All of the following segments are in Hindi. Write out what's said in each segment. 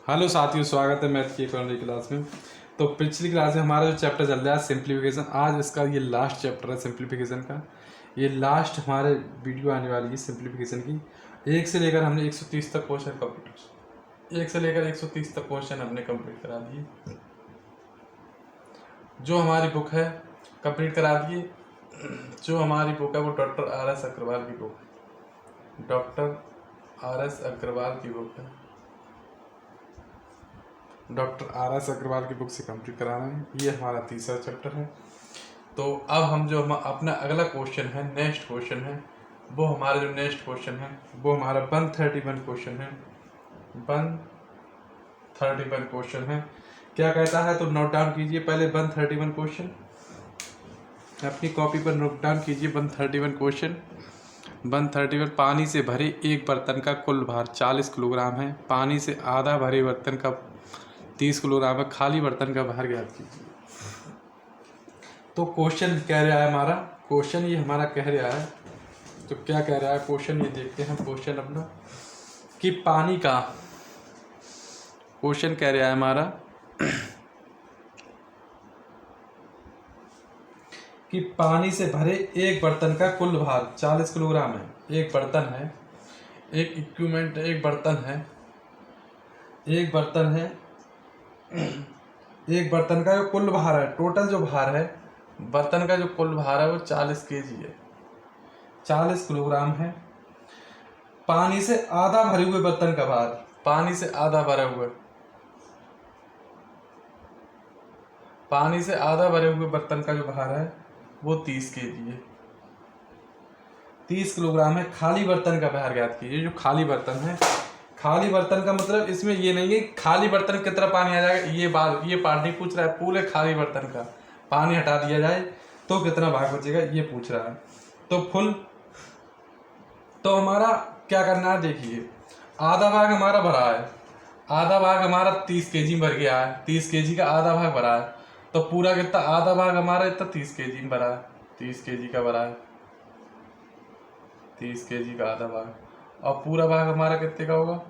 हेलो साथियों, स्वागत है मैथ की एक और नई क्लास में। तो पिछली क्लास में हमारा जो चैप्टर चल रहा है सिंप्लीफिकेशन, आज इसका ये लास्ट चैप्टर है सिंप्लीफिकेशन का। ये लास्ट हमारे वीडियो आने वाली है सिंप्लीफिकेशन की। 1 से लेकर हमने 130 तक क्वेश्चन कंप्लीट 1 से लेकर 130 तक क्वेश्चन हमने कंप्लीट करा दिए। जो हमारी बुक है कंप्लीट करा दिए। जो हमारी बुक है वो डॉक्टर आर.एस. अग्रवाल की बुक है। Doctor R S. अग्रवाल की बुक है। Doctor R S. अग्रवाल की बुक से कंप्लीट करा रहे हैं। ये हमारा तीसरा चैप्टर है। तो अब हम जो अपना अगला क्वेश्चन है, नेक्स्ट क्वेश्चन है, वो हमारा जो नेक्स्ट क्वेश्चन है वो हमारा 131 क्वेश्चन है। 131 क्वेश्चन है। क्या कहता है तो नोट डाउन कीजिए पहले 131 क्वेश्चन। अपनी कॉपी पर नोट डाउन कीजिए 131 क्वेश्चन। 131, पानी से भरे एक बर्तन का कुल भार 40 किलोग्राम है। पानी से आधा भरे बर्तन का 30 किलोग्राम है। खाली बर्तन का भार ज्ञात कीजिए। तो क्वेश्चन कह रहा है हमारा, क्वेश्चन ये हमारा कह रहा है, तो क्या कह रहा है क्वेश्चन ये देखते हैं क्वेश्चन अपना कि पानी का क्वेश्चन कह रहा है हमारा कि पानी से भरे एक बर्तन का कुल भार 40 किलोग्राम है। एक बर्तन है, एक इक्विपमेंट, एक बर्तन है, एक बर्तन है, एक बर्तन का जो कुल भार है, टोटल जो भार है बर्तन का, जो कुल भार है वो 40 केजी है, 40 किलोग्राम है। पानी से आधा भरे हुए बर्तन का भार, पानी से आधा भरे हुए, पानी से आधा भरे हुए बर्तन का जो भार है वो 30 केजी है, 30 किलोग्राम है। खाली बर्तन का भार ज्ञात कीजिए। जो खाली बर्तन है, खाली बर्तन का मतलब इसमें ये नहीं है खाली बर्तन कितना पानी आ जाएगा, ये पार्ट नहीं पूछ रहा है। पूरे खाली बर्तन का पानी हटा दिया जाए तो कितना भाग बचेगा ये पूछ रहा है। तो फुल, तो हमारा क्या करना है देखिए, आधा भाग हमारा भरा है, आधा भाग हमारा 30 केजी भर गया है, 30 केजी का आधा भाग भरा है, तो पूरा कितना, आधा भाग हमारा इतना 30 केजी में भरा है, 30 केजी का भरा है, 30 केजी का आधा भाग। और पूरा भाग हमारा कितने का होगा,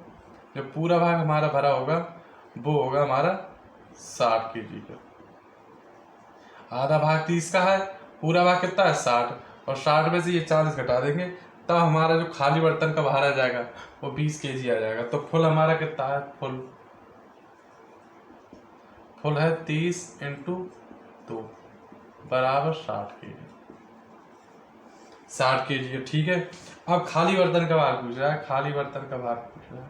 जो पूरा भाग हमारा भरा होगा वो होगा हमारा 60 केजी का। आधा भाग 30 का है, पूरा भाग कितना है 60, और 60 में से ये 40 घटा देंगे तब हमारा जो खाली बर्तन का भार आ जाएगा वो 20 केजी आ जाएगा। तो फुल हमारा कितना है, फुल है 30 इंटू 2 बराबर 60 केजी, 60 केजी है। ठीक है, अब खाली बर्तन का भार पूछ रहा है, खाली बर्तन का भार पूछ रहा है,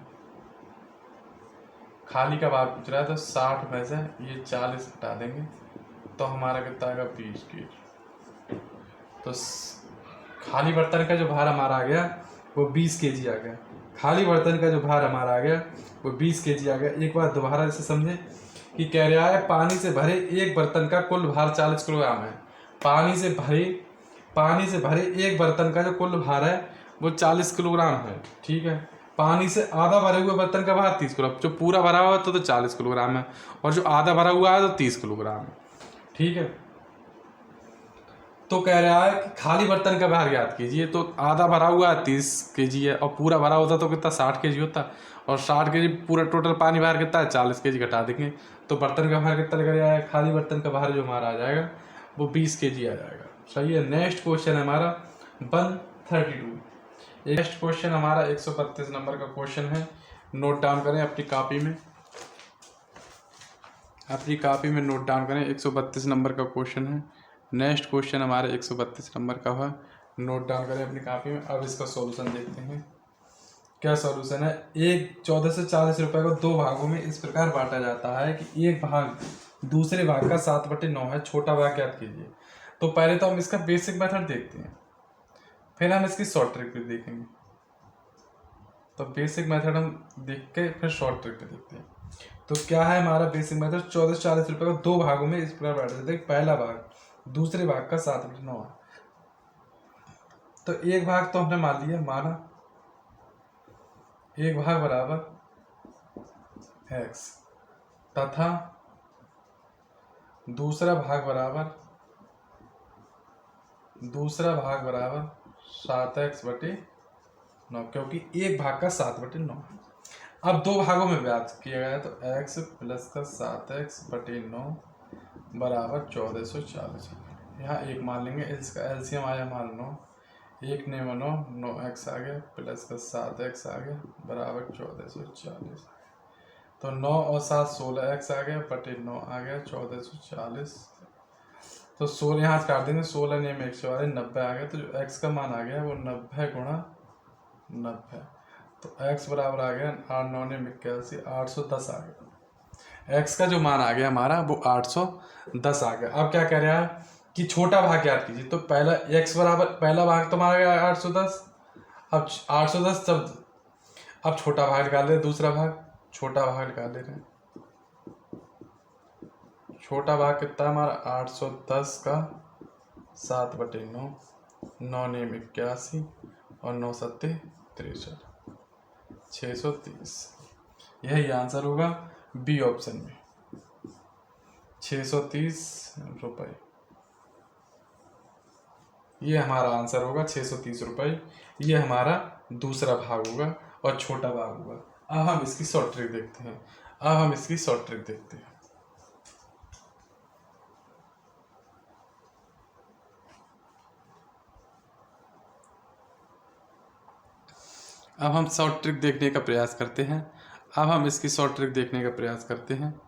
खाली का भार पूछ रहा है, तो 60 में से ये 40 हटा देंगे तो हमारा कितना आएगा 20 केजी। तो खाली बर्तन का जो भार हमारा आ गया वो 20 केजी आ गया। खाली बर्तन का जो भार हमारा आ गया वो 20 केजी आ गया। एक बार दोबारा इसे समझे कि कह रहा है पानी से भरे एक बर्तन का कुल भार 40 किलोग्राम है। पानी से भरे एक बर्तन का जो कुल भार है वो 40 किलोग्राम है। ठीक है, पानी से आधा भरे हुए बर्तन का भार 30 किलोग्राम, जो पूरा भरा हुआ है तो 40 किलोग्राम है, और जो आधा भरा हुआ है तो 30 किलोग्राम है। ठीक है, तो कह रहा है कि खाली बर्तन का भार ज्ञात कीजिए। तो आधा भरा हुआ है 30 केजी है, और पूरा भरा होता तो कितना 60 केजी होता, और 60 केजी पूरा टोटल पानी भार कितना है 40 केजी घटा देंगे तो बर्तन का भार कितना लग जाएगा, खाली बर्तन का भार जो हमारा आ जाएगा वो 20 केजी आ जाएगा। सही है। नेक्स्ट क्वेश्चन है हमारा 132। नेक्स्ट क्वेश्चन हमारा 132 नंबर का क्वेश्चन है। नोट डाउन करें अपनी कॉपी में, अपनी कॉपी में नोट डाउन करें। 132 नंबर का क्वेश्चन है। नेक्स्ट क्वेश्चन हमारे 132 नंबर का है, नोट डाउन करें अपनी कॉपी में। अब इसका सॉल्यूशन देखते हैं क्या सॉल्यूशन है। एक 14 से 40 रुपए को दो भागों में इस प्रकार बांटा जाता है कि एक भाग दूसरे भाग का 7/9 है, छोटा भाग ज्ञात कीजिए। तो पहले तो हम इसका बेसिक मेथड देखते हैं, फिर हम इसकी शॉर्ट ट्रिक भी देखेंगे। तो बेसिक मेथड हम देख के फिर शॉर्ट ट्रिक भी देखते हैं। तो क्या है हमारा बेसिक मेथड, 14 से 40 रुपए को दो भागों में इस प्रकार बांटा जाता है। पहला भाग दूसरे भाग का 7/9 है। तो एक भाग तो हमने मान लिया, माना एक भाग बराबर x तथा दूसरा भाग बराबर 7x/9, क्योंकि एक भाग का 7/9 है। अब दो भागों में ब्याज किया गया तो x प्लस का 7x बटे 9 बराबर 1440। यहाँ एक मान लेंगे, इसका एलसीएम आया मान लो, एक ने मनो 9x आ गया प्लस का 7x आ गया बराबर 1440। तो 9 और 7 16x आ गया बटे 9 आ गया 1440। तो 16 यहाँ से काट देंगे, 16 ने में 140 90 आ गया। तो जो x का मान आ गया वो 90 गुणा 90, तो x बराबर आ गया 8 9 ने 81 810 आ गया। x का जो मान आ गया हमारा वो 810 आ गया। अब क्या कह रहा है कि छोटा भाग याद कीजिए, तो पहला x बराबर पहला भाग तो हमारा गया 810। अब 810 जब अब छोटा भाग निकाल रहे, दूसरा भाग छोटा भाग निकाल ले रहे हैं। छोटा भाग कितना हमारा 810 का 7 बटे 9, 9 ने 81 और 9 सत्ते 63, 630। यही आंसर होगा बी ऑप्शन में, 630 रुपये। ये हमारा आंसर होगा 630 रुपये। ये हमारा दूसरा भाग होगा और छोटा भाग होगा। अब हम इसकी शॉर्ट ट्रिक देखते हैं। अब हम शॉर्ट ट्रिक देखने का प्रयास करते हैं। अब हम इसकी शॉर्ट ट्रिक देखने का प्रयास करते हैं।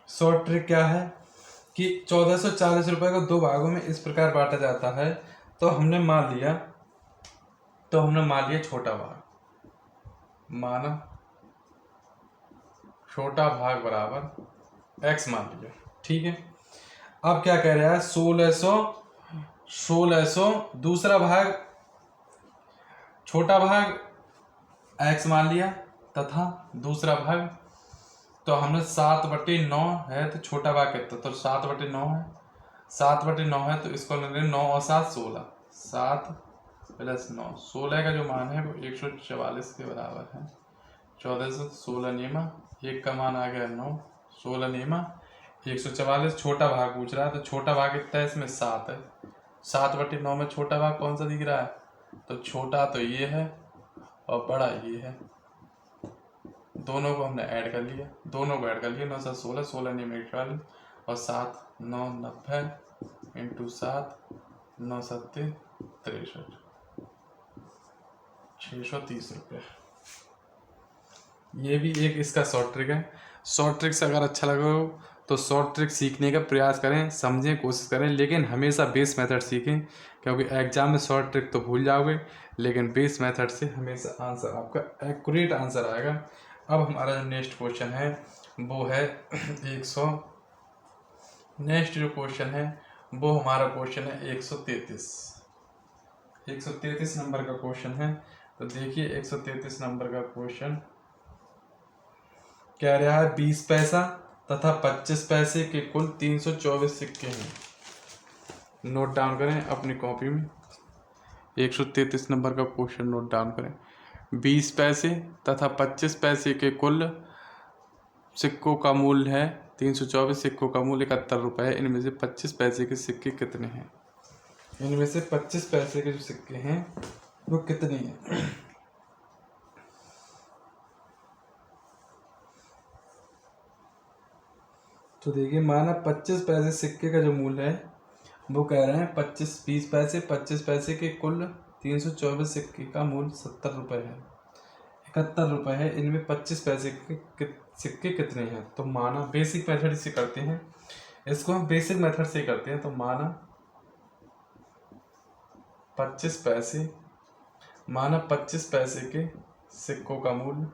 शॉर्ट ट्रिक क्या है कि 1440 रुपये को दो भागों में इस प्रकार बांटा जाता है। तो हमने मान लिया छोटा भाग, माना छोटा भाग बराबर x मान लिया, ठीक है। अब क्या कह रहा है 1600 दूसरा भाग छोटा भाग x मान लिया तथा दूसरा भाग, तो हमने 7/9 है तो छोटा भाग कितना, तो 7/9 है, 7/9 है तो इसको लेंगे 9 और 7 16, 7 प्लस 9 16 का जो मान है वो 144 के बराबर है। 1416 नेमा, एक का मान आ गया 9, 16 नेमा 144। छोटा भाग पूछ रहा है तो छोटा भाग कितना है, इसमें 7 है। 7/9 में छोटा भाग कौन सा दिख रहा है, तो छोटा तो ये है और बड़ा ये है। दोनों को हमने ऐड कर लिया, 9 7 16, 16 नेम 140 और 7 9 90 इंटू 7 9 7 63, 630 रुपये। ये भी एक इसका शॉर्ट ट्रिक है। शॉर्ट ट्रिक से अगर अच्छा लगा हो तो शॉर्ट ट्रिक सीखने का प्रयास करें, समझें, कोशिश करें, लेकिन हमेशा बेस मेथड सीखें, क्योंकि एग्जाम में शॉर्ट ट्रिक तो भूल जाओगे, लेकिन बेस मेथड से हमेशा आंसर आपका एक्यूरेट आंसर आएगा। अब हमारा जो नेक्स्ट क्वेश्चन है वो है 100। नेक्स्ट जो क्वेश्चन है वो हमारा क्वेश्चन है 133 नंबर का क्वेश्चन है। तो देखिए 133 नंबर का क्वेश्चन कह रहा है 20 पैसा तथा 25 पैसे के कुल 324 सिक्के हैं। नोट डाउन करें अपनी कॉपी में, 133 नंबर का क्वेश्चन नोट डाउन करें। 20 पैसे तथा 25 पैसे के कुल सिक्कों का मूल्य है 324, सिक्कों का मूल्य 71 रुपये है। इनमें से 25 पैसे के सिक्के कितने हैं? इनमें से 25 पैसे के जो सिक्के हैं वो कितने हैं? तो देखिए माना 25 पैसे सिक्के का जो मूल्य है वो कह रहे हैं 20 पैसे 25 पैसे के कुल 324 सिक्के का मूल्य 70 रुपये है, 71 रुपये है। इनमें 25 पैसे के सिक्के कितने हैं? तो माना बेसिक मेथड से करते हैं, इसको हम बेसिक मेथड से करते हैं। तो माना 25 पैसे के सिक्कों का मूल्य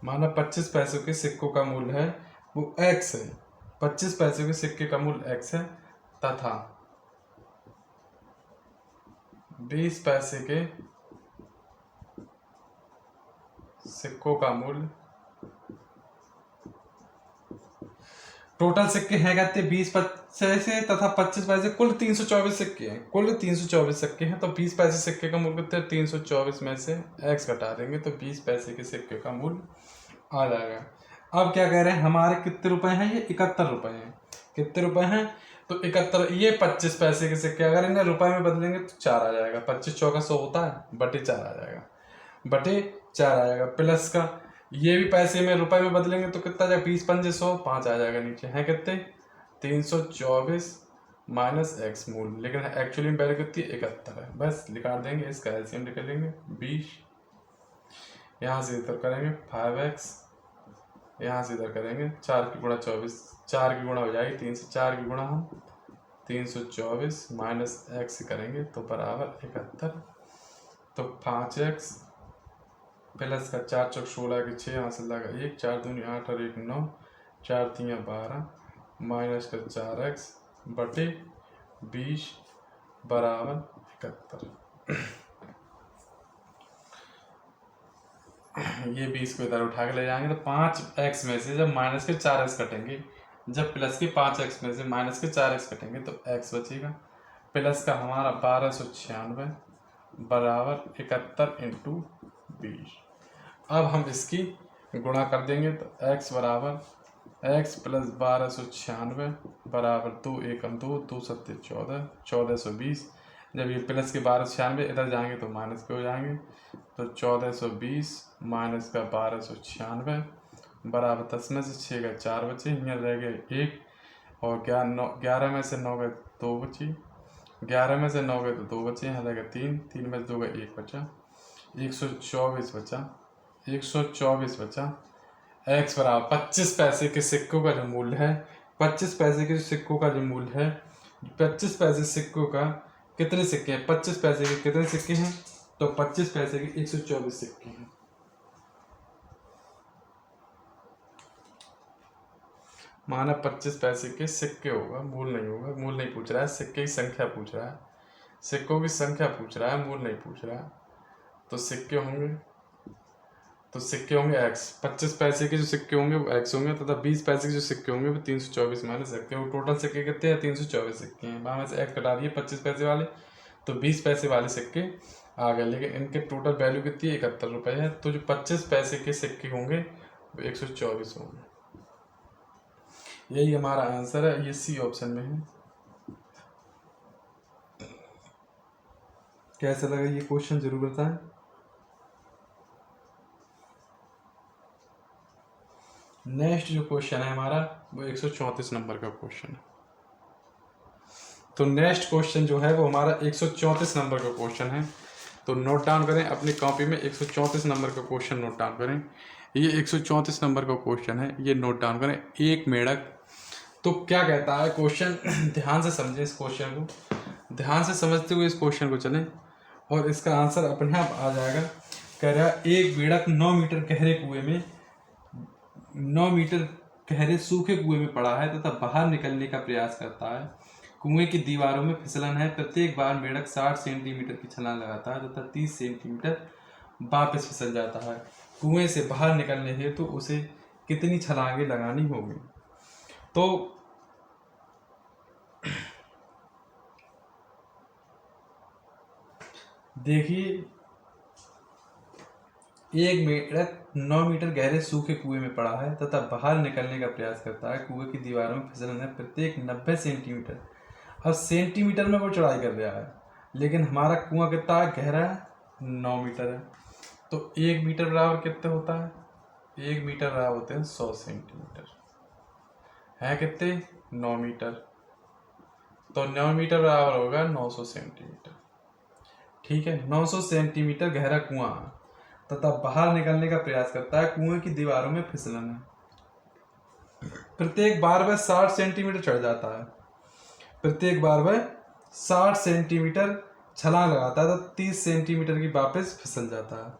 माना 25 पैसों के सिक्कों का मूल्य है वो x है, 25 पैसों के सिक्के का मूल्य x है तथा 20 पैसे के सिक्कों का मूल्य टोटल सिक्के हैं कहते 20 पैसे तथा 25 पैसे, कुल 324 सिक्के हैं, कुल 324 सिक्के हैं। तो 20 पैसे सिक्के का मूल्य कितना है, 324 में से x घटा देंगे तो 20 पैसे के सिक्के का मूल्य आ जाएगा। अब क्या कह रहे हैं, हमारे कितने रुपए हैं, ये 71 रुपए हैं। कितने रुपए हैं, तो 71। ये 25 पैसे के सिक्के अगर इन्हें रुपए में बदलेंगे तो 4 आ जाएगा, 25 चौका 100 होता है, बटे 4 आ जाएगा, बटे 4 आ जाएगा। प्लस का ये भी पैसे में रुपए में बदलेंगे तो कितना आ जाएगा, 20 पंजे 100, 5 आ जाएगा नीचे, है कितने 324 माइनस एक्स मूल, लेकिन एक्चुअली में वैल्यू कितनी 71 है। बस निकाल देंगे, इसका एलसीएम निकाल लेंगे 20, यहाँ से इधर करेंगे 5x, यहाँ से इधर करेंगे 4 की गुणा 24, 4 की गुणा हो जाएगी 3 से, 4 की गुणा हम 324 माइनस एक्स करेंगे तो बराबर 71। तो 5x प्लस का 4 चौक 16 के 6, यहाँ से लगा 1, 4 दूनी 8 और 1 9, 4 3 12 माइनस का 4x बटे 20 बराबर 71। ये 20 को इधर उठा के ले जाएंगे तो 5x में से जब माइनस के 4x कटेंगे, जब प्लस के 5x में से माइनस के 4x कटेंगे तो x बचेगा। प्लस का हमारा 1296 बराबर 71 इंटू 20। अब हम इसकी गुणा कर देंगे तो x बराबर x प्लस 1296 बराबर 2 एकम 2, 2 सत्ते 14, 1420। जब ये प्लस के 1296 इधर जाएंगे तो माइनस के हो जाएंगे, तो 1420 माइनस का 1296 बराबर 10 में से 6 का 4 बचे, यहाँ रह गए 1 और 11 में से 9 गए 2 बची, 11 में से 9 गए तो 2 बचे, यहाँ रह गए 3, 3 में से 2 गए 1 बचा, 124 बचा, 124 बचा। x बराबर 25 पैसे के सिक्कों का जो मूल्य है, 25 पैसे के सिक्कों का जो मूल्य है, 25 पैसे सिक्कों का कितने सिक्के हैं, 25 पैसे के कितने सिक्के हैं, तो 25 पैसे के 124 सिक्के हैं। माना 25 पैसे के सिक्के होगा, मूल नहीं होगा, मूल नहीं पूछ रहा है, सिक्के की संख्या पूछ रहा है, सिक्कों की संख्या पूछ रहा है, मूल नहीं पूछ रहा है। तो सिक्के होंगे, तो सिक्के होंगे x, 25 पैसे के जो सिक्के होंगे वो x होंगे तथा 20 पैसे के जो सिक्के होंगे वो 324 माइनस x। वो टोटल सिक्के कितने हैं, 324 सिक्के हैं, वहाँ में से x कटा दिए 25 पैसे वाले, तो 20 पैसे वाले सिक्के आ गए, लेकिन इनके टोटल वैल्यू कितनी है, 71 रुपये है। तो जो 25 पैसे के सिक्के होंगे वो 124 होंगे। यही हमारा आंसर है, ये सी ऑप्शन में है। कैसा लगा ये क्वेश्चन जरूर बताएं। नेक्स्ट जो क्वेश्चन है हमारा वो 134 नंबर का क्वेश्चन है। तो नेक्स्ट क्वेश्चन जो है वो हमारा 134 नंबर का क्वेश्चन है। तो नोट डाउन करें अपनी कॉपी में, 134 नंबर का क्वेश्चन नोट डाउन करें। ये 134 नंबर का क्वेश्चन है, ये नोट डाउन करें। एक मेढक, तो क्या कहता है क्वेश्चन, ध्यान से समझें इस क्वेश्चन को, ध्यान से समझते हुए इस क्वेश्चन को चलें और इसका आंसर अपने आप आ जाएगा। कह रहा है एक मेढक 9 मीटर गहरे कुएं में, 9 मीटर गहरे सूखे कुएं में पड़ा है तथा बाहर निकलने का प्रयास करता है। कुएं की दीवारों में फिसलन है, प्रत्येक बार मेढक 60 सेंटीमीटर की छलांग लगाता है तथा 30 सेंटीमीटर वापस फिसल जाता है। कुएं से बाहर निकलने हेतु तो उसे कितनी छलांगें लगानी होगी। तो देखिए, एक मेढक 9 मीटर गहरे सूखे कुएं में पड़ा है तथा बाहर निकलने का प्रयास करता है। कुएं की दीवारों में फिसलन है, प्रत्येक 90 सेंटीमीटर। अब सेंटीमीटर में वो चढ़ाई कर रहा है, लेकिन हमारा कुआं कितना गहरा है, 9 मीटर है। तो 1 मीटर बराबर कितना होता है, 1 मीटर बराबर होते हैं 100 सेंटीमीटर, है कितने 9 मीटर। तो 9 मीटर बराबर होगा 900 सेंटीमीटर। ठीक है, 900 सेंटीमीटर गहरा कुआं तथा बाहर निकलने का प्रयास करता है। कुएं की दीवारों में फिसलन है, प्रत्येक बार वह 60 सेंटीमीटर चढ़ जाता है, प्रत्येक बार वह 60 सेंटीमीटर छलांग लगाता है तो 30 सेंटीमीटर की वापस फिसल जाता है,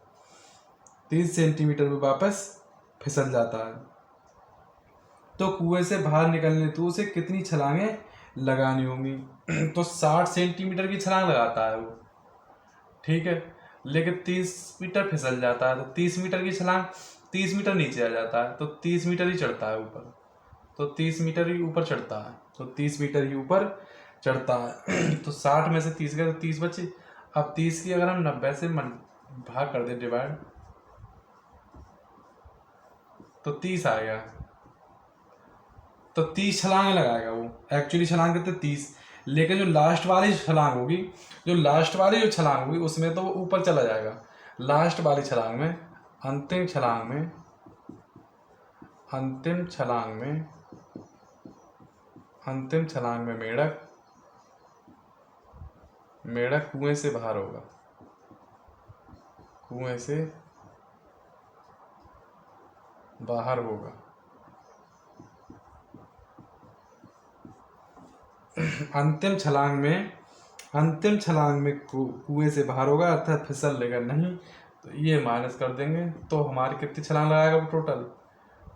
30 सेंटीमीटर में वापस फिसल जाता है। तो कुएं से बाहर निकलने तो उसे कितनी छलांगें लगानी होंगी। तो 60 सेंटीमीटर की छलांग लगाता है वो, ठीक है, लेकिन 30 मीटर फिसल जाता है। तो 30 मीटर की छलांग, 30 मीटर नीचे आ जाता है तो 30 मीटर ही चढ़ता है ऊपर, तो 30 मीटर ही ऊपर चढ़ता है, तो 30 मीटर ही ऊपर चढ़ता है। तो 60 में से 30 गए तो 30 बचे। अब 30 की अगर हम 90 से भाग कर दे डिवाइड, तो 30 आएगा। तो 30 छलांग लगाएगा वो, एक्चुअली छलांग कितने 30, लेकिन जो लास्ट वाली छलांग होगी, जो छलांग होगी उसमें तो वो ऊपर चला जाएगा। लास्ट वाली छलांग में, अंतिम छलांग में, अंतिम छलांग में मेढक कुएं से बाहर होगा, कुएं से बाहर होगा। अंतिम छलांग में कुएं से बाहर होगा, अर्थात फिसल लेगा नहीं। तो ये माइनस कर देंगे, तो हमारी कितनी छलांग लगाएगा वो टोटल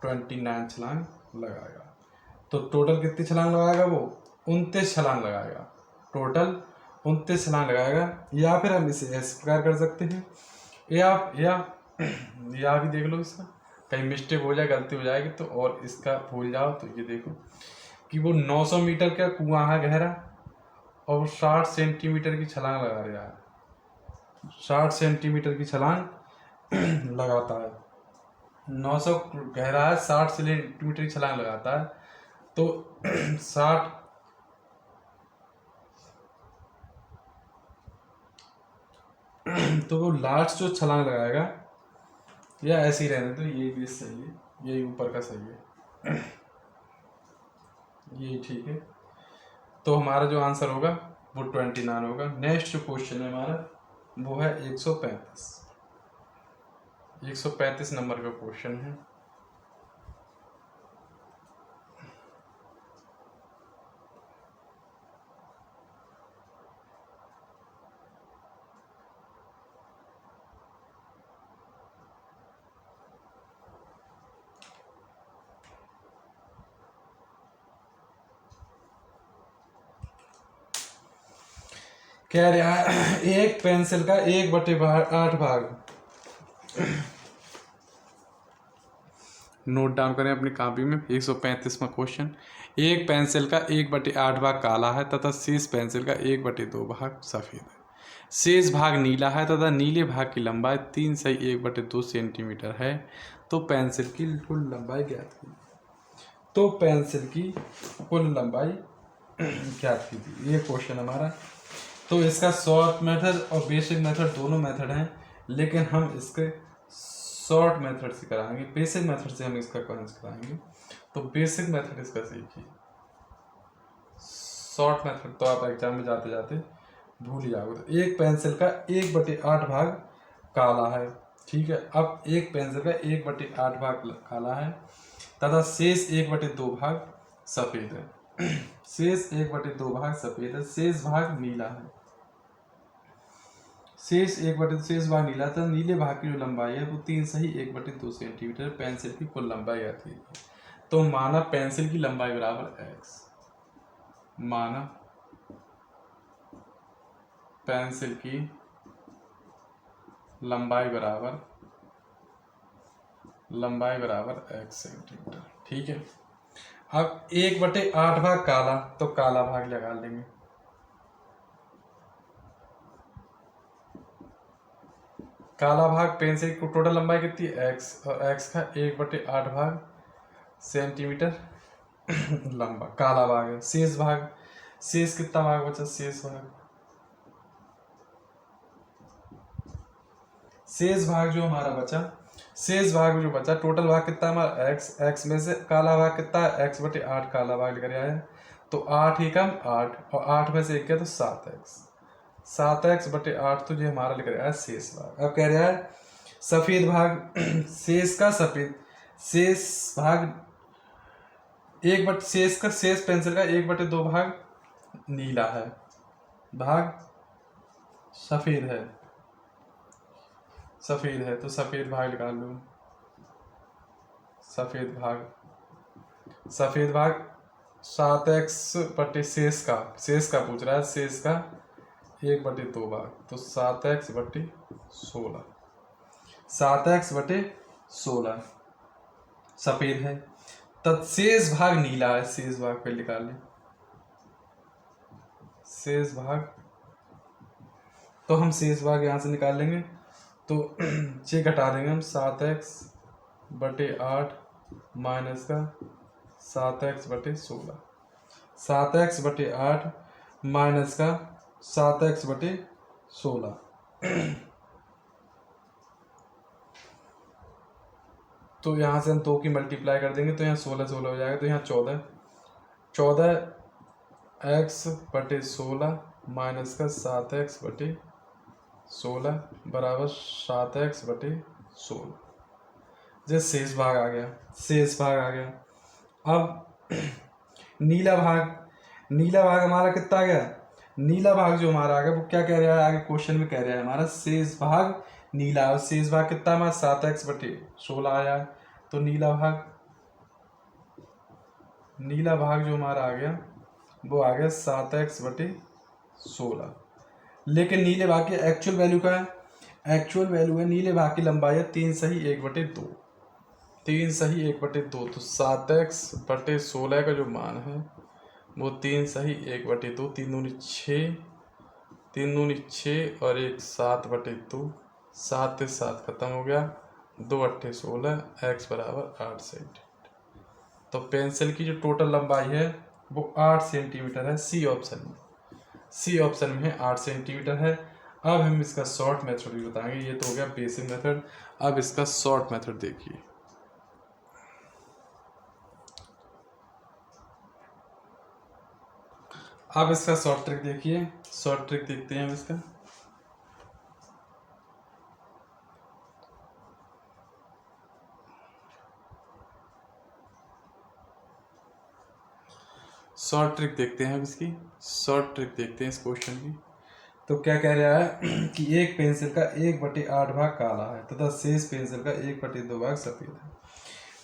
29 छलांग लगाएगा। तो टोटल कितनी छलांग लगाएगा वो 29 छलांग लगाएगा, टोटल 29 छलांग लगाएगा। या फिर हम इसे इस प्रकार कर सकते हैं, या भी देख लो, इसका कहीं मिस्टेक हो जाए, गलती हो जाएगी तो, और इसका भूल जाओ तो ये देखो कि वो 900 मीटर का कुआं है गहरा, और 60 सेंटीमीटर की छलांग लगा रहा है, 60 सेंटीमीटर की छलांग लगाता है। 900 गहरा है, 60 सेंटीमीटर की छलांग लगाता है। तो 60, तो वो लास्ट जो छलांग लगाएगा, या ऐसे ही रहने तो ये भी सही है, यही ऊपर का सही है, ये ठीक है। तो हमारा जो आंसर होगा वो 29 होगा। नेक्स्ट जो क्वेश्चन है हमारा वो है 135 नंबर का क्वेश्चन है। कह रहा है एक पेंसिल का 1/8 भाग, नोट डाउन करें अपनी कॉपी में। 135वां क्वेश्चन, एक पेंसिल का 1/8 भाग काला है तथा शेष पेंसिल का 1/2 भाग सफ़ेद है। शेष भाग नीला है तथा नीले भाग की लंबाई 3 सही 1/2 सेंटीमीटर है। तो पेंसिल की कुल लंबाई ज्ञात कीजिए। तो पेंसिल की कुल लंबाई ज्ञात कीजिए, ये क्वेश्चन हमारा। तो इसका शॉर्ट मेथड और बेसिक मेथड दोनों मेथड हैं, लेकिन हम इसके शॉर्ट मेथड से कराएंगे, बेसिक मेथड से हम इसका कराएंगे। तो बेसिक मेथड इसका सीखिए, शॉर्ट मेथड तो आप एग्जाम में जाते जाते भूल ही जाओगे। तो एक पेंसिल का 1/8 भाग काला है, ठीक है। अब एक पेंसिल का 1/8 भाग काला है तथा शेष 1/2 भाग सफ़ेद है। शेष 1/2 भाग सफ़ेद है, शेष भाग नीला है, शेष भाग नीला था। नीले भाग की जो लंबाई है वो 3 सही 1/2 सेंटीमीटर। पेंसिल की कुल लंबाई आती है। तो माना पेंसिल की लंबाई बराबर x, माना पेंसिल की लंबाई बराबर x सेंटीमीटर, ठीक है। अब 1/8 भाग काला, तो काला भाग लगा लेंगे। काला भाग पेंसिल की टोटल लंबाई कितनी है x, और x का 1/8 भाग सेंटीमीटर लंबा काला भाग है। शेष कितना भाग बचा, शेष भाग जो हमारा बचा, टोटल भाग कितना हमारा x में से काला भाग कितना है, x/8 काला भाग लेकर आया। तो 8 ही कम 8, और 8 में से 1 गया तो 7x/8, तो ये हमारा लेकर आया शेष भाग। अब कह रहा है सफेद भाग, शेष पेंसिल का 1/2 भाग नीला है, भाग सफेद है, तो सफेद भाग निकाल लो। सफेद भाग 7x शेष का पूछ रहा है, शेष का 1/2 भाग, तो 7x/16, 7x/16 सफेद है। शेष भाग नीला है, शेष भाग पे निकाल लें, शेष भाग, तो हम शेष भाग यहाँ से निकाल लेंगे, तो ये घटा देंगे हम 7x/8 माइनस का 7x/16, 7x/8 माइनस का 7x/16। तो यहाँ से हम 2 की मल्टीप्लाई कर देंगे तो यहाँ 16 हो जाएगा, तो यहाँ 14x/16 माइनस का 7x/16 बराबर 7x/16। जैसे शेष भाग आ गया, शेष भाग आ गया। अब नीला भाग हमारा कितना आ गया, नीला भाग जो हमारा आ गया वो क्या कह रहा है, आगे क्वेश्चन में कह रहा है हमारा शेष भाग नीला, और शेष भाग कितना हमारा 7x/16 आया है। तो नीला भाग जो हमारा आ गया वो आ गया 7x/16। लेकिन नीले भाग की एक्चुअल वैल्यू का है, एक्चुअल वैल्यू है नीले भाग की लंबाई है 3 सही 1/2, 3 सही 1/2। तो 7x/16 का जो मान है वो 3 सही 1/2, 3 दूनी 6, 3 दूनी 6 और 1 7/2, 7 से 7 खत्म हो गया, 2 8 16, x बराबर 8 सेंटीमीटर। तो पेंसिल की जो टोटल लंबाई है वो 8 सेंटीमीटर है, सी ऑप्शन में, सी ऑप्शन में है 8 सेंटीमीटर है। अब हम इसका शॉर्ट मेथड भी बताएंगे, ये तो हो गया बेसिक मेथड। अब इसका शॉर्ट मेथड देखिए, अब इसका शॉर्ट ट्रिक देखिए, शॉर्ट ट्रिक देखते हैं हम इसका। शॉर्ट ट्रिक देखते हैं अब इसकी, शॉर्ट ट्रिक देखते हैं इस क्वेश्चन की। तो क्या कह रहा है कि एक पेंसिल का 1/8 भाग काला है तथा शेष पेंसिल का 1/2 भाग सफेद है।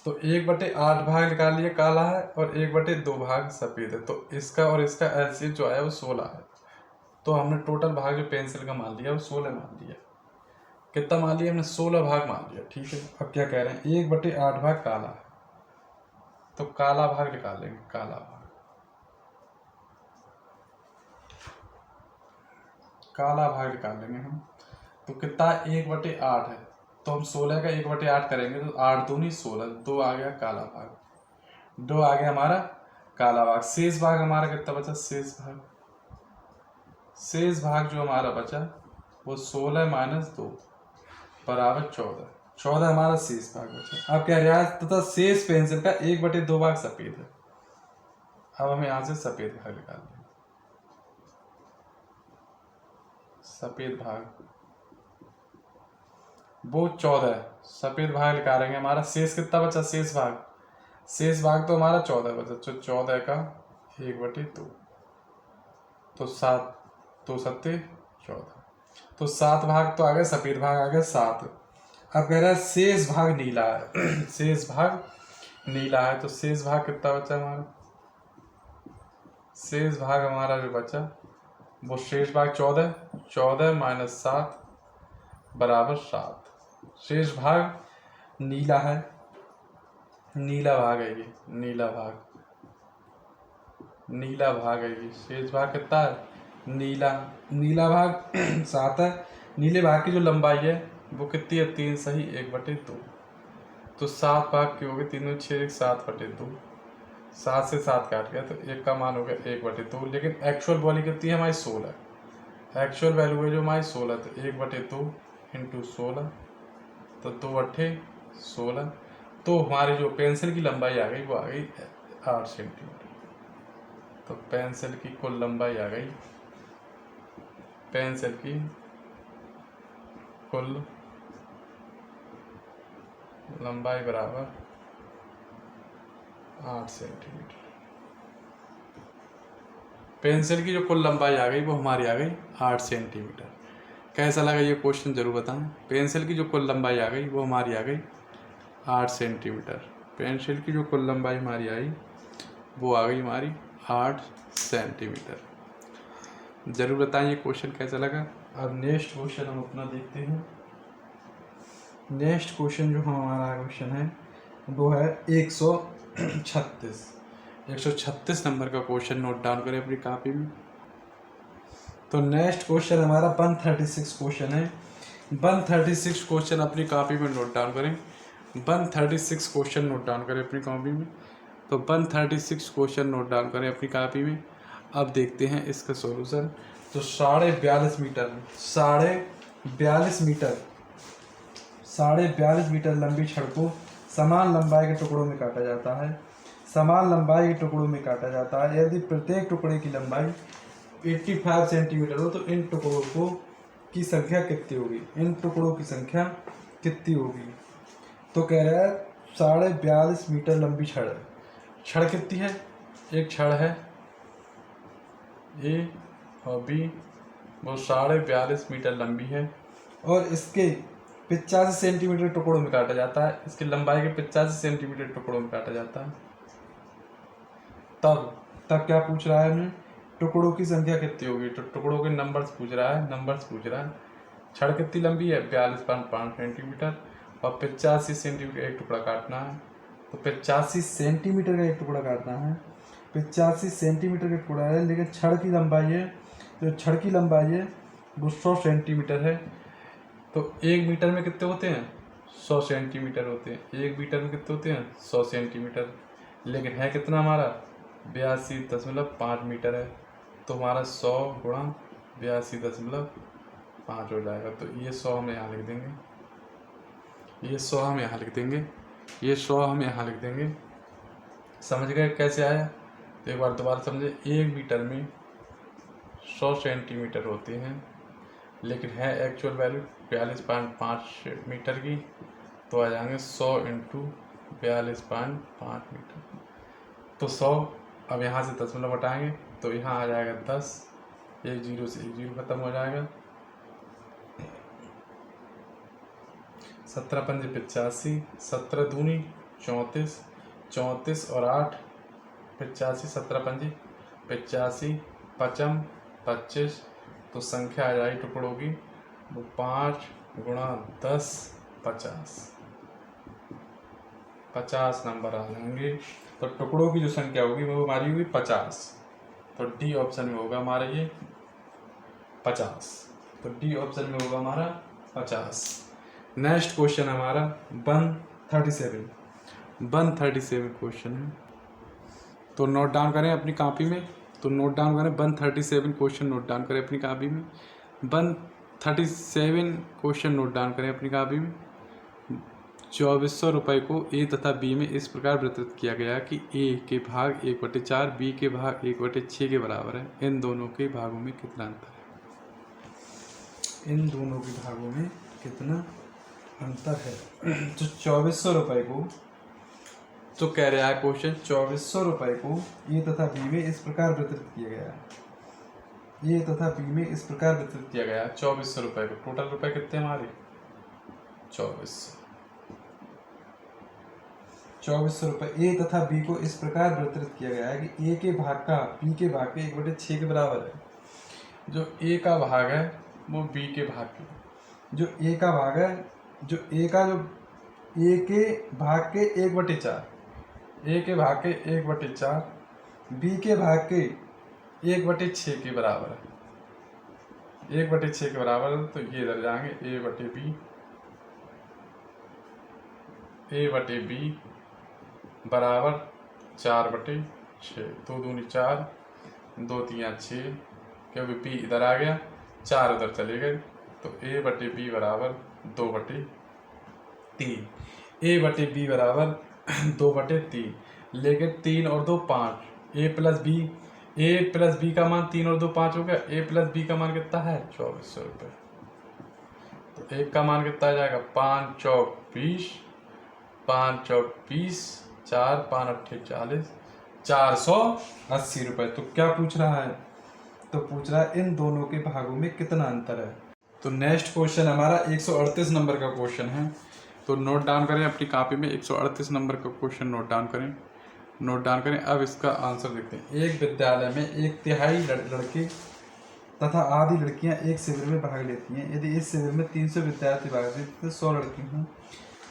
तो 1/8 भाग निकाल लिया काला है और 1/2 भाग सफेद है। तो इसका और इसका एलसीएम जो आया वो 16 है। तो हमने टोटल भाग जो पेंसिल का मान लिया वो 16 मान लिया। कितना मान लिया हमने, 16 भाग मान लिया, ठीक है। अब क्या कह रहे हैं, 1/8 भाग काला है, तो काला भाग निकाल लेंगे, काला भाग, काला भाग निकाल लेंगे हम। तो कितना 1/8 है, तो हम 16 का 1/8 करेंगे तो 8 दूनी 16, 2 आ गया काला भाग, 2 आ गया हमारा काला भाग। शेष भाग हमारा कितना बचा, शेष भाग जो हमारा बचा वो 16 - 2 बराबर 14, 14 हमारा शेष भाग बचा। अब क्या रहा, तथा शेष पेंसिल का 1/2 भाग सफेद है। अब हमें यहाँ से सफेद भाग निकालना है, सफेद भाग वो 14 है, सफेद भाग निकालेंगे। हमारा शेष कितना बचा, शेष भाग तो हमारा 14 बचा, तो 14 का 1/2, तो 7, 2 7 14, तो 7 भाग तो आ गए, सफेद भाग आ गया 7। अब कह रहा है शेष भाग नीला है शेष भाग नीला है, तो शेष भाग कितना बचा हमारा, शेष भाग हमारा जो बचा वो शेष भाग 14, 14 - 7 बराबर 7। शेष भाग नीला है, नीला भाग है ये, नीला भाग है ये। शेष भाग कितना है, नीला भाग 7 है। नीले भाग की जो लंबाई है वो कितनी है, 3 सही 1/2, तो 7 भाग की होगी, 3 6 7/2, 7 से 7 काट गया तो 1 का मान हो गया 1/2। लेकिन एक्चुअल वैल्यू कितनी है हमारी 16, एक्चुअल वैल्यू है जो हमारी 16, तो 1/2 × 16, तो 2 8 16। तो हमारी जो पेंसिल की लंबाई आ गई वो आ गई 8 सेंटीमीटर। तो पेंसिल की कुल लंबाई आ गई, पेंसिल की कुल लंबाई बराबर 8 सेंटीमीटर। पेंसिल की जो कुल लंबाई आ गई वो हमारी आ गई 8 सेंटीमीटर। कैसा लगा ये क्वेश्चन जरूर बताएं। पेंसिल की जो कुल लंबाई आ गई वो हमारी आ गई 8 सेंटीमीटर। पेंसिल की जो कुल लंबाई हमारी आई वो आ गई हमारी 8 सेंटीमीटर। ज़रूर बताएं ये क्वेश्चन कैसा लगा। अब नेक्स्ट क्वेश्चन हम अपना देखते हैं। नेक्स्ट क्वेश्चन जो हमारा क्वेश्चन है वो है 100 136 136 नंबर का क्वेश्चन नोट डाउन करें अपनी कॉपी में। तो नेक्स्ट क्वेश्चन हमारा 136 क्वेश्चन है। 136 क्वेश्चन अपनी कॉपी में नोट डाउन करें। 136 क्वेश्चन नोट डाउन करें अपनी कॉपी में। तो 136 क्वेश्चन नोट डाउन करें अपनी कॉपी में। अब देखते हैं इसका सॉल्यूशन। तो 42.5 मीटर 42.5 मीटर लंबी छड़ को समान लंबाई के टुकड़ों में काटा जाता है। समान लंबाई के टुकड़ों में काटा जाता है। यदि प्रत्येक टुकड़े की लंबाई 85 सेंटीमीटर हो तो इन टुकड़ों को की संख्या कितनी होगी? इन टुकड़ों की संख्या कितनी होगी? तो कह रहा है 42.5 मीटर लंबी छड़ है। छड़ कितनी है? एक छड़ है ए और बी, वो 42.5 मीटर लंबी है और इसके 85 सेंटीमीटर टुकड़ों में काटा जाता है। इसकी लंबाई के 85 सेंटीमीटर टुकड़ों में काटा जाता है। तब क्या पूछ रहा है हमें? टुकड़ों की संख्या कितनी होगी? तो टुकड़ों के नंबर्स पूछ रहा है। छड़ कितनी लंबी है? 42.5 सेंटीमीटर और 85 सेंटीमीटर एक टुकड़ा काटना है। तो 85 सेंटीमीटर का एक टुकड़ा काटना है। 85 सेंटीमीटर का टुकड़ा है, लेकिन छड़ की लंबाई है वो 100 सेंटीमीटर है। तो 1 मीटर में कितने होते हैं? 100 सेंटीमीटर होते हैं। 1 मीटर में कितने होते हैं? 100 सेंटीमीटर। लेकिन है कितना हमारा? 82.5 मीटर है। तो हमारा 100 गुणा 82.5 हो जाएगा। तो ये 100 हम यहाँ लिख देंगे, ये 100 हम यहाँ लिख देंगे। समझ गए कैसे आया? तो एक बार दोबारा समझे। 1 मीटर में 100 सेंटीमीटर होते हैं, लेकिन है एक्चुअल वैल्यू 42.5 मीटर की। तो आ जाएंगे 100 इंटू 42.5 मीटर। तो 100 अब यहाँ से 10 हटाएंगे तो यहाँ आ जाएगा 10। एक जीरो से एक जीरो खत्म हो जाएगा। 17 पंजे 85, 17 दूनी 34, 34 और 8 85, 17 पंजे 85, 55 25। तो संख्या आ जाएगी टुकड़ों की वो 5 गुणा 10 50 नंबर आ जाएंगे। तो टुकड़ों की जो संख्या होगी वो हमारी हुई 50। तो डी ऑप्शन में होगा हमारा ये 50। तो डी ऑप्शन में होगा हमारा 50। नेक्स्ट क्वेश्चन हमारा 137 क्वेश्चन है। तो नोट डाउन करें अपनी कॉपी में। तो नोट डाउन करें 137 क्वेश्चन नोट डाउन करें अपनी कॉपी में। 137 क्वेश्चन नोट डाउन करें अपनी कॉपी में। 2400 रुपये को ए तथा बी में इस प्रकार वितरित किया गया कि ए के भाग 1/4, बी के भाग 1/6 के बराबर है। इन दोनों के भागों में कितना अंतर है? इन दोनों के भागों में कितना अंतर है? तो 2400 रुपये को, तो कह रहा है क्वेश्चन 2400 रुपये को ए तथा बी में इस प्रकार वितरित किया गया है। ए तथा बी में इस प्रकार वितरित किया गया है 2400 रुपये को। टोटल रुपए कितने हमारे? 2400 रुपये ए तथा बी को इस प्रकार वितरित किया गया है कि ए के भाग का बी के भाग के 1/6 के बराबर है। जो ए का भाग है वो बी के भाग के, जो ए का भाग है, जो ए के भाग के 1/4, ए के भाग के 1/4 बी के भाग के 1/6 के बराबर है। 1/6 के बराबर है। तो ये इधर जाएंगे a/b बराबर 4/6। 2 दूनी 4, 2 3 6, क्योंकि b इधर आ गया, 4 उधर चले गए। तो a/b बराबर 2/3। a/b बराबर 2/3। लेकिन 3 और 2 5। a प्लस बी का मान 3 और 2 5 हो गया। a प्लस बी का मान कितना है? 2400 रुपये। तो एक का मान कितना आ जाएगा? 5 चौक 20, 5 चौक 20, 4 5 8 40, 480 रुपये। तो क्या पूछ रहा है? तो पूछ रहा है इन दोनों के भागों में कितना अंतर है। तो नेक्स्ट क्वेश्चन हमारा 138 नंबर का क्वेश्चन है। तो नोट डाउन करें अपनी कॉपी में। 138 नंबर का क्वेश्चन नोट डाउन करें। अब इसका आंसर देखते हैं। एक विद्यालय में 1/3 लड़के तथा आधी लड़कियां एक शिविर में भाग लेती हैं। यदि इस शिविर में 300 विद्यार्थी भाग लेते हैं तो 100 लड़की हैं,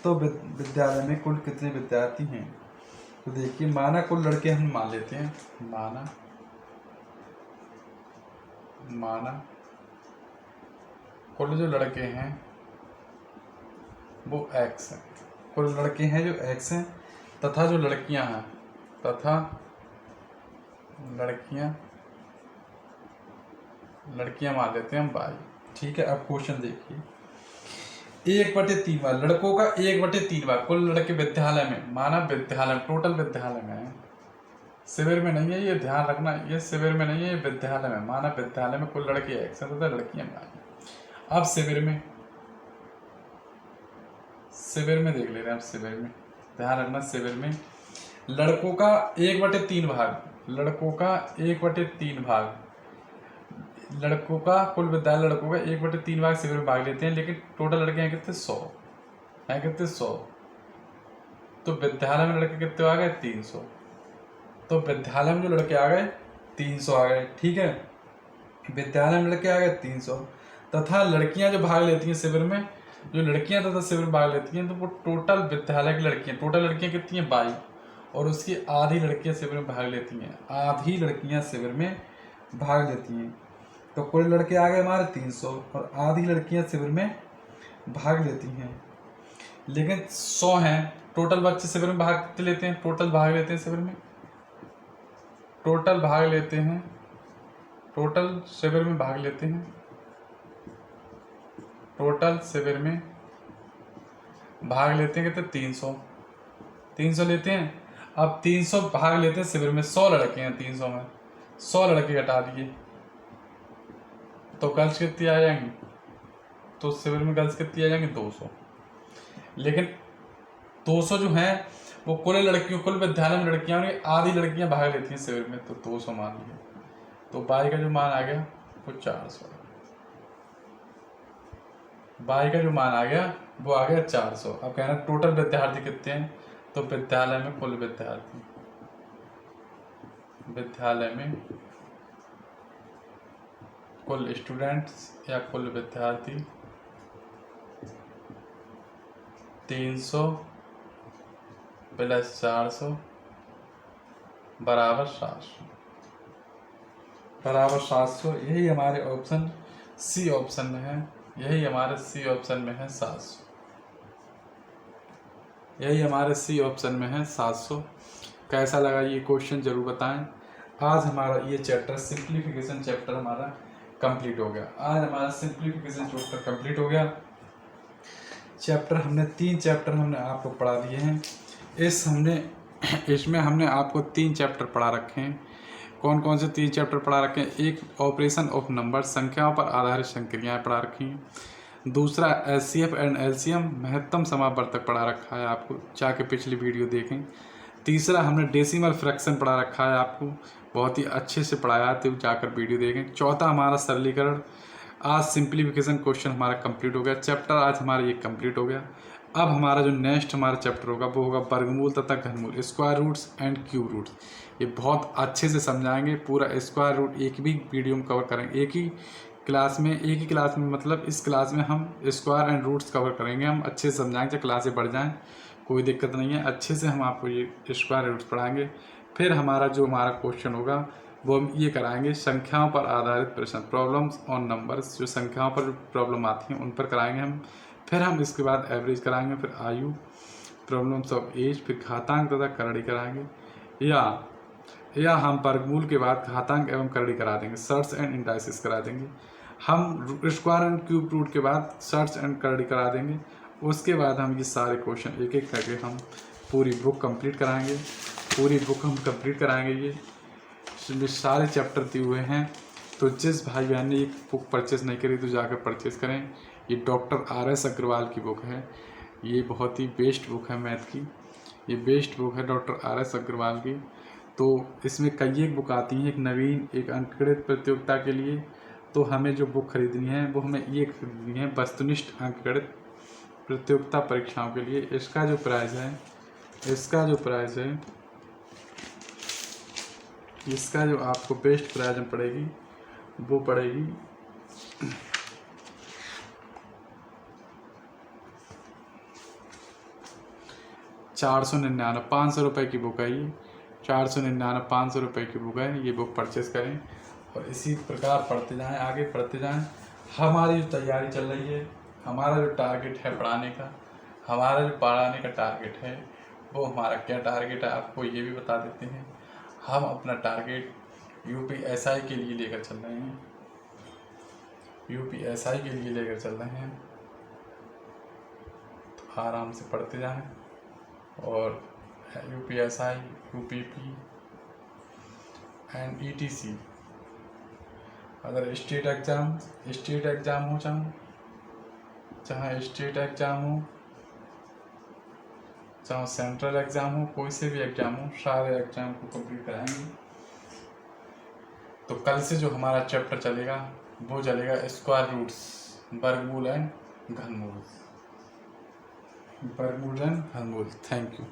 तो विद्यालय में कुल कितने विद्यार्थी हैं? तो देखिए माना कुल लड़के हम मान लेते हैं, माना कुल जो लड़के हैं वो x हैं, कुल लड़के हैं जो x हैं, तथा जो लड़कियां हैं, तथा लड़कियां मान लेते हैं हम y। ठीक है, अब क्वेश्चन देखिए, 1/3 बार लड़कों का 1/3 बार कुल लड़के विद्यालय में, माना विद्यालय में, टोटल विद्यालय में है, शिविर में नहीं है, ये ध्यान रखना, ये शिविर में नहीं है, ये विद्यालय में, माना विद्यालय में कुल लड़के x हैं तथा लड़कियां y। अब शिविर में देख ले रहे हैं, अब शिविर में ध्यान रखना, शिविर में लड़कों का 1/3 भाग, लड़कों का 1/3 भाग, लड़कों का कुल विद्यालय लड़कों का 1/3 भाग शिविर में भाग लेते हैं, लेकिन टोटल लड़के हैं कितने 100 हैं, कितने 100, तो विद्यालय में लड़के कितने आ गए 300, तो विद्यालय में जो लड़के आ गए 300 आ गए। ठीक है, विद्यालय में लड़के आ गए 300, तथा लड़कियां जो भाग लेती हैं शिविर में, जो लड़कियां तथा शिविर में भाग लेती हैं, तो वो टोटल विद्यालय की लड़कियां, टोटल लड़कियां कितनी हैं 22, और उसकी आधी लड़कियां शिविर में भाग लेती हैं, आधी लड़कियां शिविर में भाग लेती हैं, तो कुल लड़के आ गए हमारे 300 और आधी लड़कियां शिविर में भाग लेती हैं, लेकिन 100 हैं टोटल बच्चे शिविर में भाग कितने लेते हैं, टोटल भाग लेते हैं शिविर में, टोटल भाग लेते हैं, टोटल शिविर में भाग लेते हैं, टोटल शिविर में भाग लेते हैं कितने 300 लेते हैं। अब 300 भाग लेते हैं शिविर में, 100 लड़के हैं 300 में, 100 लड़के घटा दिए तो गर्ल्स कितनी आ जाएंगी, तो शिविर में गर्ल्स कितनी आ जाएंगी 200, लेकिन 200 जो हैं वो कुल लड़कियों, कुल विद्यालय में लड़कियां आधी लड़कियां भाग लेती हैं शिविर में, तो 200 मान लिया, तो बाई का जो मान आ गया वो 400, बाई का जो मान आ गया वो आ गया 400। अब कहना टोटल विद्यार्थी कितने हैं, तो विद्यालय में कुल विद्यार्थी, विद्यालय में कुल स्टूडेंट्स या कुल विद्यार्थी 300 + 400 बराबर 700। यही हमारे ऑप्शन सी ऑप्शन में है, यही हमारे सी ऑप्शन में है 700, यही हमारे सी ऑप्शन में है 700। कैसा लगा ये क्वेश्चन जरूर बताएं। आज हमारा ये चैप्टर सिंप्लीफिकेशन चैप्टर हमारा कंप्लीट हो गया, आज हमारा सिंप्लीफिकेशन चैप्टर कंप्लीट हो गया। चैप्टर हमने 3 चैप्टर हमने आपको पढ़ा दिए हैं, इसमें हमने आपको 3 चैप्टर पढ़ा रखे हैं। कौन कौन से 3 चैप्टर पढ़ा रखे हैं, एक ऑपरेशन ऑफ नंबर, संख्याओं पर आधारित संक्रियाएं पढ़ा रखी हैं, दूसरा एचसीएफ एंड एलसीएम महत्तम समावर्तक पढ़ा रखा है, आपको जाके पिछली वीडियो देखें। तीसरा हमने डेसिमल फ्रैक्शन पढ़ा रखा है, आपको बहुत ही अच्छे से पढ़ाया, तो जाकर वीडियो देखें। चौथा हमारा सरलीकरण, आज सिंप्लीफिकेशन क्वेश्चन हमारा कंप्लीट हो गया, चैप्टर आज हमारा ये कंप्लीट हो गया। अब हमारा जो नेक्स्ट हमारा चैप्टर होगा वो होगा वर्गमूल तथा घनमूल, square roots and cube roots. ये बहुत अच्छे से समझाएंगे, पूरा स्क्वायर रूट एक भी वीडियो में कवर करेंगे, एक ही क्लास में मतलब इस क्लास में हम स्क्वायर एंड रूट्स कवर करेंगे, हम अच्छे से समझाएंगे, क्लासें बढ़ जाएँ कोई दिक्कत नहीं है, अच्छे से हम आपको ये स्क्वायर रूट्स पढ़ाएंगे। फिर हमारा क्वेश्चन होगा वो हम ये कराएंगे, संख्याओं पर आधारित प्रश्न, प्रॉब्लम्स ऑन नंबर्स, जो संख्याओं पर प्रॉब्लम आती हैं उन पर कराएंगे हम। फिर हम इसके बाद एवरेज कराएंगे, फिर आयु, प्रॉब्लम्स ऑफ एज, फिर घातांक तथा करड़ी कराएंगे, या हम वर्गमूल के बाद घातांक एवं करड़ी करा देंगे, सर्ट्स एंड इंडाइसिस करा देंगे। हम स्क्वायर एंड क्यूब रूट के बाद सर्ट्स एंड करड़ी करा देंगे। उसके बाद हम ये सारे क्वेश्चन एक एक करके हम पूरी बुक कंप्लीट कराएंगे, ये सारे चैप्टर दिए हुए हैं। तो जिस भाई बहन ने ये बुक परचेज़ नहीं करी तो जाकर परचेज़ करें। ये डॉक्टर RS अग्रवाल की बुक है, ये बहुत ही बेस्ट बुक है मैथ की, ये बेस्ट बुक है डॉक्टर RS अग्रवाल की। तो इसमें कई एक बुक आती हैं, एक नवीन, एक अंकगणित प्रतियोगिता के लिए। तो हमें जो बुक खरीदनी है वो हमें ये खरीदनी है, वस्तुनिष्ठ अंकगणित प्रतियोगिता परीक्षाओं के लिए। इसका जो प्राइस है, इसका जो आपको बेस्ट प्राइस में पड़ेगी वो पड़ेगी 46 499 500 रुपये की बुक है ये, 499 500 रुपये की बुक है। ये बुक परचेस करें और इसी प्रकार पढ़ते जाएं, आगे पढ़ते जाएं। हमारी जो तैयारी चल रही है, हमारा जो टारगेट है पढ़ाने का, हमारा जो पढ़ाने का टारगेट है वो हमारा क्या टारगेट है आपको ये भी बता देते हैं। हम अपना टारगेट UPSI के लिए लेकर चल रहे हैं, UPSI के लिए लेकर चल रहे हैं। तो आराम से पढ़ते जाएं और UPSI, UPP एंड ETC अगर स्टेट एग्ज़ाम हो, चाहे स्टेट एग्ज़ाम हो, चाहे सेंट्रल एग्ज़ाम हो, कोई से भी एग्ज़ाम हो, सारे एग्ज़ाम को कंप्लीट कराएंगे। तो कल से जो हमारा चैप्टर चलेगा वो चलेगा स्क्वायर रूट्स, वर्गमूल एंड घनमूल। Thank you.